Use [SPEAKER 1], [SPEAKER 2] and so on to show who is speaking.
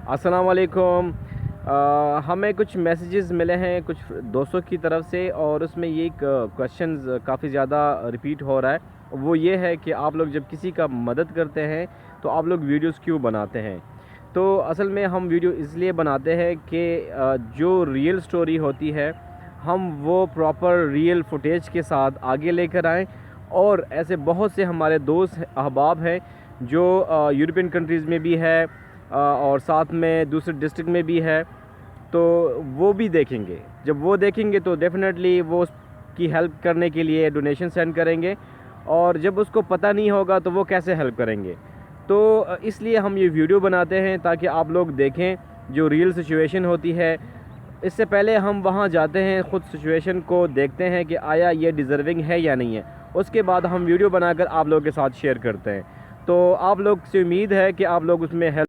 [SPEAKER 1] अस्सलाम वालेकुम। हमें कुछ मैसेजेस मिले हैं कुछ दोस्तों की तरफ से, और उसमें ये क्वेश्चंस काफ़ी ज़्यादा रिपीट हो रहा है। वो ये है कि आप लोग जब किसी का मदद करते हैं तो आप लोग वीडियोस क्यों बनाते हैं। तो असल में हम वीडियो इसलिए बनाते हैं कि जो रियल स्टोरी होती है हम वो प्रॉपर रियल फुटेज के साथ आगे लेकर आएँ। और ऐसे बहुत से हमारे दोस्त अहबाब हैं जो यूरोपियन कंट्रीज़ में भी है और साथ में दूसरे डिस्ट्रिक्ट में भी है, तो वो भी देखेंगे। जब वो देखेंगे तो डेफ़िनेटली वो उसकी हेल्प करने के लिए डोनेशन सेंड करेंगे, और जब उसको पता नहीं होगा तो वो कैसे हेल्प करेंगे। तो इसलिए हम ये वीडियो बनाते हैं ताकि आप लोग देखें जो रियल सिचुएशन होती है। इससे पहले हम वहाँ जाते हैं, ख़ुद सिचुएशन को देखते हैं कि आया ये डिज़र्विंग है या नहीं है। उसके बाद हम वीडियो बनाकर आप लोगों के साथ शेयर करते हैं। तो आप लोग से उम्मीद है कि आप लोग उसमें हेल्प